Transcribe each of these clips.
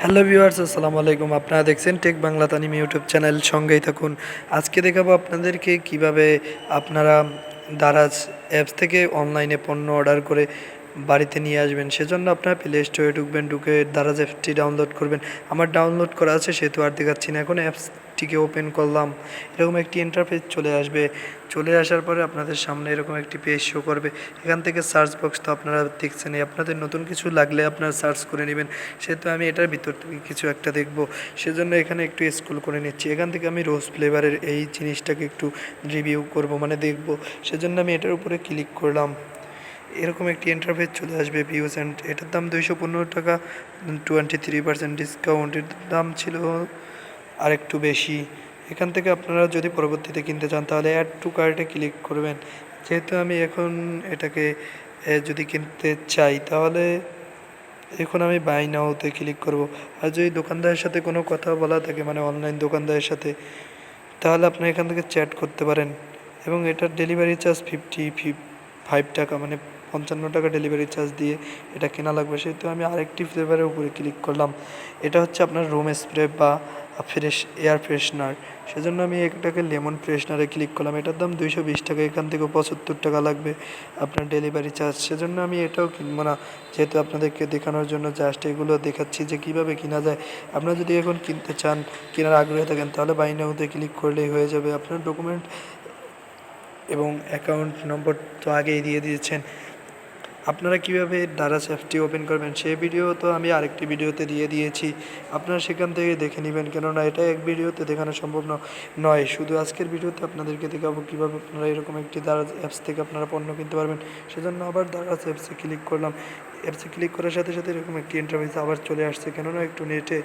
Hello viewers, আসসালামু আলাইকুম। আপনারা দেখছেন tech Bangla Tanim YouTube channel, সঙ্গেই থাকুন। আজকে দেখাবো আপনাদেরকে কিভাবে আপনারা দারাজ অ্যাপস থেকে অনলাইনে পণ্য অর্ডার করে বাড়িতে নিয়ে আসবেন। সেজন্য আপনারা প্লে স্টোরে ঢুকবেন, ঢুকে দারাজ অ্যাপসটি ডাউনলোড করবেন। আমার ডাউনলোড করা আছে, সেহেতু আর দেখাচ্ছি না। এখন অ্যাপসটিকে ওপেন করলাম, এরকম একটি ইন্টারফেস চলে আসবে। চলে আসার পরে আপনাদের সামনে এরকম একটি পেজ শো করবে। এখান থেকে সার্চ বক্স তো আপনারা দেখছেন, আপনাদের নতুন কিছু লাগলে আপনারা সার্চ করে নেবেন। সেহেতু আমি এটার ভিতর থেকে কিছু একটা দেখব, সেজন্য এখানে একটু স্ক্রল করে নিচ্ছি। এখান থেকে আমি রোজ ফ্লেভারের এই জিনিসটাকে একটু রিভিউ করব, মানে দেখব। সেজন্য আমি এটার উপরে ক্লিক করলাম। এরকম একটি ইন্টারফেস চলে আসবে, ভিউজ অ্যান্ড এটার দাম 215 টাকা, 23% ডিসকাউন্ট। এর দাম ছিল আরেকটু বেশি। এখান থেকে আপনারা যদি পরবর্তীতে কিনতে চান তাহলে অ্যাড টু কার্টে ক্লিক করবেন। যেহেতু আমি এখন এটাকে যদি কিনতে চাই তাহলে এখন আমি বাই নাওতে ক্লিক করব। আর যদি দোকানদারের সাথে কোনো কথা বলা থাকে, মানে অনলাইন দোকানদারের সাথে, তাহলে আপনি এখান থেকে চ্যাট করতে পারেন। এবং এটার ডেলিভারি চার্জ 55 টাকা, মানে 55 টাকা ডেলিভারি চার্জ দিয়ে এটা কেনা লাগবে। সেহেতু আমি আরেকটি ফ্লেভারের উপরে ক্লিক করলাম। এটা হচ্ছে আপনার রুম স্প্রে বা এয়ার ফ্রেশনার। সেজন্য আমি এটাকে লেমন ফ্রেশনারে ক্লিক করলাম। এটার দাম 220 টাকা, এখান থেকেও 75 টাকা লাগবে আপনার ডেলিভারি চার্জ। সেজন্য আমি এটাও কিনবো না, যেহেতু আপনাদেরকে দেখানোর জন্য জাস্ট এগুলো দেখাচ্ছি যে কীভাবে কেনা যায়। আপনারা যদি এখন কিনতে চান, কেনার আগ্রহে থাকেন, তাহলে বাই নাওতে ক্লিক করলেই হয়ে যাবে। আপনার ডকুমেন্ট এবং অ্যাকাউন্ট নম্বর তো আগেই দিয়ে দিয়েছেন। আপনারা কীভাবে দারাজ অ্যাপটি ওপেন করবেন সেই ভিডিও তো আমি আরেকটি ভিডিওতে দিয়ে দিয়েছি, আপনারা সেখান থেকে দেখে নেবেন। কেননা এটা এক ভিডিওতে দেখানো সম্ভব নয়। শুধু আজকের ভিডিওতে আপনাদেরকে দেখাবো কীভাবে আপনারা এরকম একটি দারাজ অ্যাপস থেকে আপনারা পণ্য কিনতে পারবেন। সেজন্য আবার দারাজ অ্যাপসে ক্লিক করলাম। অ্যাপসে ক্লিক করার সাথে সাথে এরকম একটি ইন্টারফেস আবার চলে আসছে, কেননা একটু নেটে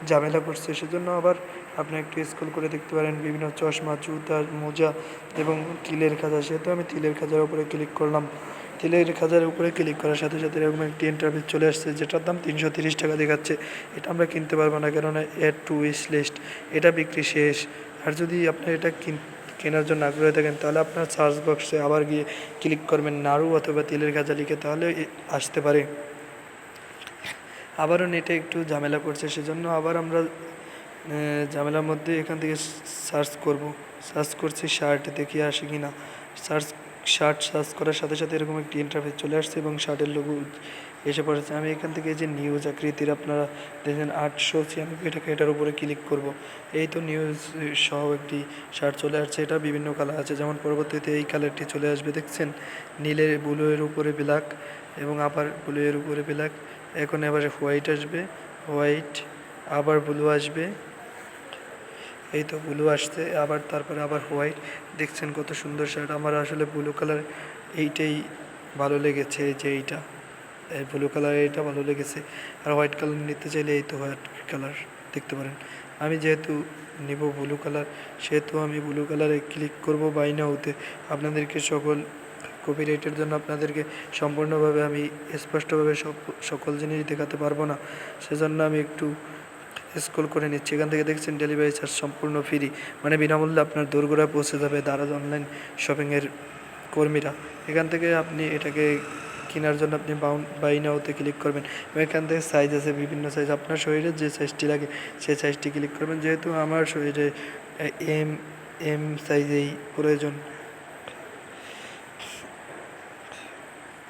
ঝামেলা করছে। সেজন্য আবার আপনি একটু স্ক্রল করে দেখতে পারেন বিভিন্ন চশমা, জুতা, মোজা এবং তিলের খাঁজা। সেহেতু আমি তিলের খাঁজার উপরে ক্লিক করলাম। তিলের খাঁজার উপরে ক্লিক করার সাথে সাথে এরকম একটি ইন্টারফেস চলে আসছে, যেটার দাম 330 টাকা দেখাচ্ছে। এটা আমরা কিনতে পারবো না, কেননা অ্যাড টু উইশ লিস্ট, এটা বিক্রি শেষ। আর যদি আপনি এটা কেনার জন্য আগ্রহী থাকেন, তাহলে আপনার সার্চ বক্সে আবার গিয়ে ক্লিক করবেন নাড়ু অথবা তিলের খাঁজা লিখে, তাহলে আসতে পারে। আবারও নেটে একটু ঝামেলা করছে, সেজন্য আবার আমরা ঝামেলার মধ্যে এখান থেকে সার্চ করছি শার্ট, দেখি আসে কি না। শার্ট সার্চ করার সাথে সাথে এরকম একটি ইন্টারফেস চলে আসছে এবং শার্টের লোগো এসে পড়েছে। আমি এখান থেকে যে নিউজ আকৃতির আপনারা দেখেন 896 টাকা, এটার উপরে ক্লিক করব। এই তো নিউজ সহ একটি শার্ট চলে আসছে। এটা বিভিন্ন কালার আছে, যেমন পরবর্তীতে এই কালারটি চলে আসবে, দেখছেন, নীলের ব্লুয়ের উপরে ব্ল্যাক এবং আবার ব্লুয়ের উপরে ব্ল্যাক। এখন এবারে হোয়াইট আসবে, হোয়াইট আবার ব্লু আসবে। এই তো ব্লু আসছে, আবার তারপরে আবার হোয়াইট। দেখছেন কত সুন্দর শার্ট। আমার আসলে ব্লু কালার এইটাই ভালো লেগেছে, যে এইটা ব্লু কালার, এইটা ভালো লেগেছে। আর হোয়াইট কালার নিতে চাইলে এই তো হোয়াইট কালার দেখতে পারেন। আমি যেহেতু নেব ব্লু কালার, সেহেতু আমি ব্লু কালারে ক্লিক করব বাই নাওতে। আপনাদেরকে কপিরাইটের জন্য আপনাদেরকে সম্পূর্ণভাবে আমি স্পষ্টভাবে সকল জিনিস দেখাতে পারবো না, সেজন্য আমি একটু স্ক্রল করে নিচ্ছি। এখান থেকে দেখছেন ডেলিভারি চার্জ সম্পূর্ণ ফ্রি, মানে বিনামূল্যে আপনার দোরগোড়ায় পৌঁছে যাবে দারাজ অনলাইন শপিংয়ের কর্মীরা। এখান থেকে আপনি এটাকে কেনার জন্য আপনি বাই নাওতে ক্লিক করবেন। এবং এখান থেকে সাইজ আছে, বিভিন্ন সাইজ। আপনার শরীরে যে সাইজটি লাগে সেই সাইজটি ক্লিক করবেন। যেহেতু আমার শরীরে এম সাইজেই প্রয়োজন,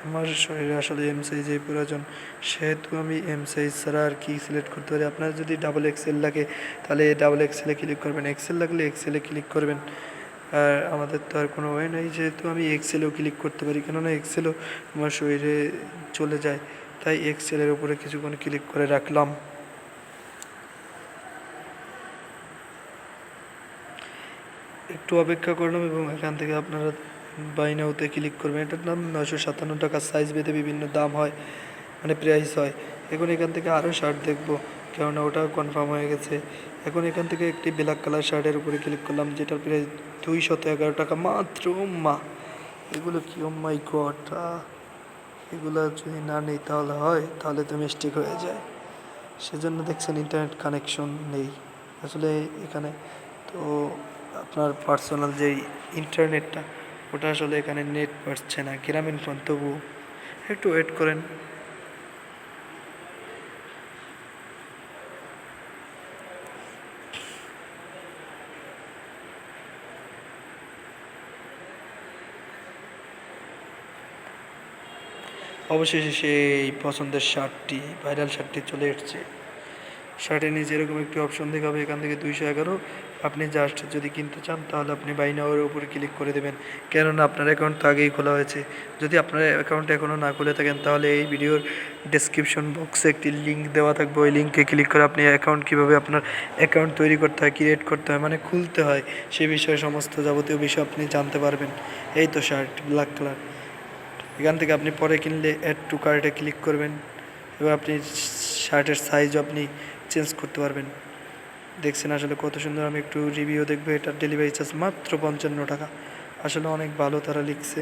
আমার শরীরে আসলে এম সাইজেই প্রয়োজন, সেহেতু আমি এম সাইজ ছাড়া আর কি সিলেক্ট করতে পারি। আপনার যদি ডাবল এক্সেল লাগে তাহলে ডাবল এক্সেলে ক্লিক করবেন, এক্সেল লাগলে এক্সেলে ক্লিক করবেন। আর আমাদের তো আর কোনো ওয়ে নেই, যেহেতু আমি এক্সেলেও ক্লিক করতে পারি, কেননা এক্সেলও আমার শরীরে চলে যায়, তাই এক্সেলের উপরে কিছুক্ষণ ক্লিক করে রাখলাম। একটু অপেক্ষা করলাম এবং এখান থেকে আপনারা বাই নাওতে ক্লিক করবেন। এটার দাম 957 টাকা, সাইজ ভেদে বিভিন্ন দাম হয়, মানে প্রাইস হয়। এখন এখান থেকে আরও শার্ট দেখব, কেননা ওটাও কনফার্ম হয়ে গেছে। এখন এখান থেকে একটি ব্ল্যাক কালার শার্টের উপরে ক্লিক করলাম, যেটার প্রাইস 211 টাকা মাত্র। এগুলো কি, ও মাই গড, এগুলো যদি না নেই তাহলে হয়, তাহলে তো মিস্টেক হয়ে যায়। সেজন্য দেখছেন ইন্টারনেট কানেকশন নেই আসলে এখানে। তো আপনার পার্সোনাল যেই ইন্টারনেটটা, ওটা আসলে এখানে নেট পাচ্ছে না, গ্রামীণ ফোন। তবু একটু ওয়েট করেন। অবশেষে সেই পছন্দের শার্টটি, ভাইরাল শার্টটি চলে এসেছে। শার্টের নিচে এরকম একটি অপশন দেখাবে, এখান থেকে 211। আপনি জাস্ট যদি কিনতে চান তাহলে আপনি বাই নাওয়ের উপরে ক্লিক করে দেবেন, কেননা আপনার অ্যাকাউন্ট তো আগেই খোলা হয়েছে। যদি আপনার অ্যাকাউন্ট এখনও না খুলে থাকেন তাহলে এই ভিডিওর ডেসক্রিপশন বক্সে একটি লিঙ্ক দেওয়া থাকবে, ওই লিঙ্কে ক্লিক করে আপনি অ্যাকাউন্ট কীভাবে আপনার অ্যাকাউন্ট তৈরি করতে হয়, ক্রিয়েট করতে হয়, মানে খুলতে হয়, সে বিষয়ে সমস্ত যাবতীয় বিষয় আপনি জানতে পারবেন। এই তো শার্ট ব্ল্যাক কালার। এখান থেকে আপনি পরে কিনলে অ্যাড টু কার্টে ক্লিক করবেন এবং আপনি শার্টের সাইজও আপনি চেঞ্জ করতে পারবেন। দেখছেন আসলে কত সুন্দর। আমি একটু রিভিউ দেখবো। এটার ডেলিভারি চার্জ মাত্র 55 টাকা। আসলে অনেক ভালো তারা লিখছে।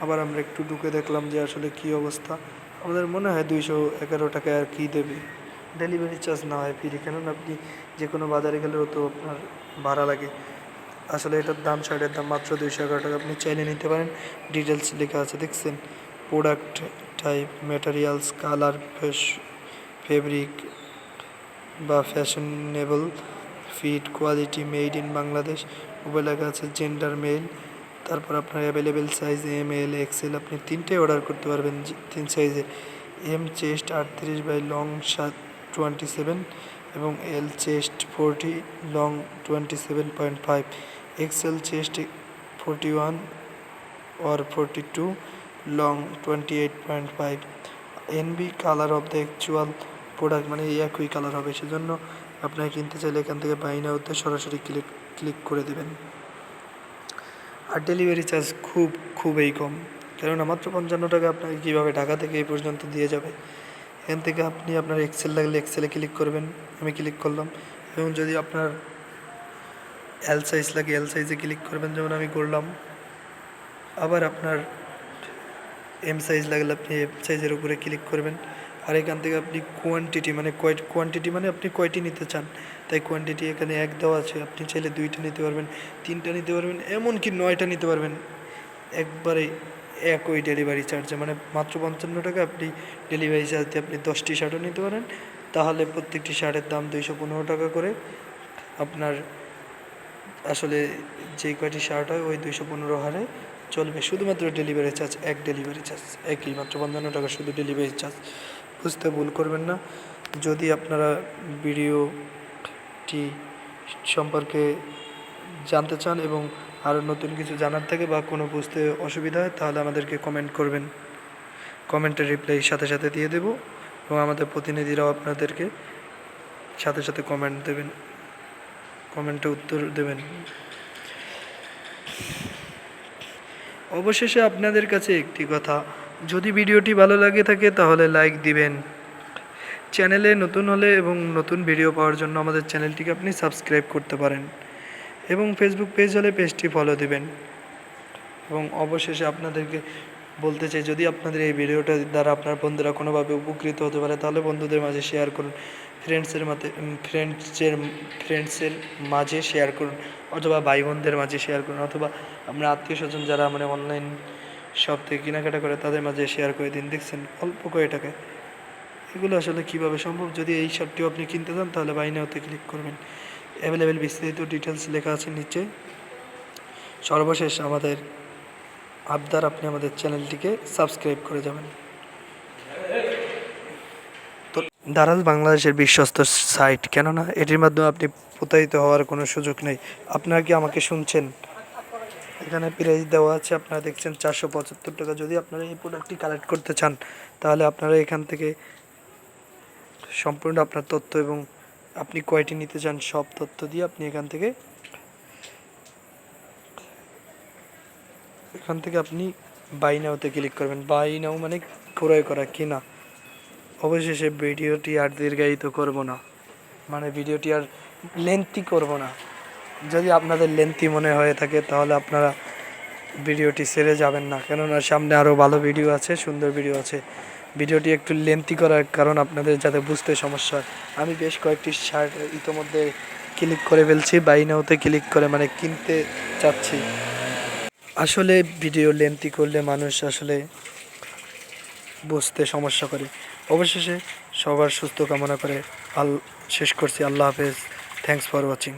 আবার আমরা একটু ঢুকে দেখলাম যে আসলে কি অবস্থা। আমাদের মনে হয় 211 টাকায় আর কি দেবে, ডেলিভারি চার্জ না হয় ফ্রি, কেননা আপনি যে কোনো বাজারে গেলেও তো আপনার ভাড়া লাগে। আসলে এটার দাম, শার্টের দাম মাত্র 211 টাকা। আপনি চাইলে নিতে পারেন। ডিটেলস লেখা আছে দেখছেন, product type, materials, colour, fabric বা fashionable, fit, quality, made in Bangladesh. উপরে লেখা আছে জেন্ডার মেল। তারপর আপনার available size M, L, XL. আপনি 3টে অর্ডার করতে পারবেন 3 সাইজে। এম চেস্ট 38 বাই লং 27 এবং L chest 40, long 27.5, XL chest 41 or 42, long 28.5। NB colour of the actual product, মানে এই একই কালার হবে। সেজন্য আপনাকে কিনতে চাইলে এখান থেকে বাই নাওতে সরাসরি ক্লিক করে দেবেন। আর ডেলিভারি চার্জ খুবই কম, কেননা মাত্র 55 টাকা আপনাকে কীভাবে ঢাকা থেকে এই পর্যন্ত দিয়ে যাবে। এখান থেকে আপনি আপনার এক্সেল লাগলে এক্সেলে ক্লিক করবেন। আমি ক্লিক করলাম। এবং যদি আপনার এল সাইজ লাগে এল সাইজে ক্লিক করবেন, যেমন আমি করলাম। আবার আপনার এম সাইজ লাগলে আপনি এম সাইজের উপরে ক্লিক করবেন। আর এখান থেকে আপনি কোয়ান্টিটি মানে আপনি কয়টি নিতে চান, তাই কোয়ান্টিটি এখানে 1 দেওয়া আছে। আপনি চাইলে 2টা নিতে পারবেন, 3টা নিতে পারবেন, এমনকি 9টা নিতে পারবেন, একবারে একই ডেলিভারি চার্জে। মানে মাত্র 55 টাকা আপনি ডেলিভারি চার্জ দিয়ে আপনি 10টি শার্টও নিতে পারেন। তাহলে প্রত্যেকটি শার্টের দাম 215 টাকা করে। আপনার আসলে যে কয়টি শার্ট হয় ওই 215 হারে চলবে। শুধুমাত্র ডেলিভারি চার্জ, এক ডেলিভারি চার্জ একই, মাত্র 55 টাকা শুধু ডেলিভারি চার্জ। বুঝতে ভুল করবেন না। যদি আপনারা ভিডিওটি সম্পর্কে জানতে চান এবং আরও নতুন কিছু জানার থাকে বা কোনো বুঝতে অসুবিধা হয় তাহলে আমাদেরকে কমেন্ট করবেন। কমেন্টের রিপ্লাই সাথে সাথে দিয়ে দেব এবং আমাদের প্রতিনিধিরাও আপনাদেরকে সাথে সাথে কমেন্ট দেবেন, কমেন্টে উত্তর দেবেন। অবশেষে আপনাদের কাছে একটি কথা, যদি ভিডিওটি ভালো লাগে থাকে তাহলে লাইক দিবেন। চ্যানেলে নতুন হলে এবং নতুন ভিডিও পাওয়ার জন্য আমাদের চ্যানেলটিকে আপনি সাবস্ক্রাইব করতে পারেন এবং ফেসবুক পেজ হলে পেজটি ফলো দিবেন। এবং অবশেষে আপনাদেরকে বলতে চাই, যদি আপনাদের এই ভিডিওটা দ্বারা আপনার বন্ধুরা কোনোভাবে উপকৃত হতে পারে তাহলে বন্ধুদের মাঝে শেয়ার করুন, ফ্রেন্ডসের মাঝে শেয়ার করুন, অথবা ভাই বোনদের মাঝে শেয়ার করুন, অথবা আপনার আত্মীয় স্বজন যারা মানে অনলাইন শপ থেকে কেনাকাটা করে তাদের মাঝে শেয়ার করে দিন। দেখছেন অল্প কয় টাকায় এগুলো আসলে কীভাবে সম্ভব। যদি এই শার্টটিও আপনি কিনতে চান তাহলে বাই নাওতে ক্লিক করবেন। অ্যাভেলেবেল বিস্তারিত ডিটেলস লেখা আছে নিচে। সর্বশেষ আমাদের আবদার, আপনি আমাদের চ্যানেলটিকে সাবস্ক্রাইব করে যাবেন। তো দারাজ বাংলাদেশের বিশ্বস্ত সাইট, কেননা এটির মাধ্যমে আপনি প্রতারিত হওয়ার কোনো সুযোগ নেই। আপনারা কি আমাকে শুনছেন? এখানে প্রাইস দেওয়া আছে, আপনারা দেখছেন 475 টাকা। যদি আপনারা এই প্রোডাক্টটি কালেক্ট করতে চান তাহলে আপনারা এখান থেকে সম্পূর্ণ আপনার তথ্য এবং আপনি কয়টি নিতে চান সব তথ্য দিয়ে আপনি এখান থেকে আপনি বাই নাওতে ক্লিক করবেন। বাই নাও মানে ক্রয় করা, কিনা। অবশেষে ভিডিওটি আর দীর্ঘায়িত করব না, মানে ভিডিওটি আর লেন্থি করব না। যদি আপনাদের লেন্থি মনে হয়ে থাকে তাহলে আপনারা ভিডিওটি ছেড়ে যাবেন না, কেননা সামনে আরও ভালো ভিডিও আছে, সুন্দর ভিডিও আছে। ভিডিওটি একটু লেন্থি করার কারণ আপনাদের যাতে বুঝতে সমস্যা হয়। আমি বেশ কয়েকটি শার্ট ইতোমধ্যে ক্লিক করে ফেলছি, বাই নাওতে ক্লিক করে মানে কিনতে চাচ্ছি। আসলে ভিডিও লেন্থি করলে মানুষ আসলে বুঝতে সমস্যা করে। অবশেষে সবার সুস্থ কামনা করে শেষ করছি। আল্লাহ হাফেজ। Thanks for watching.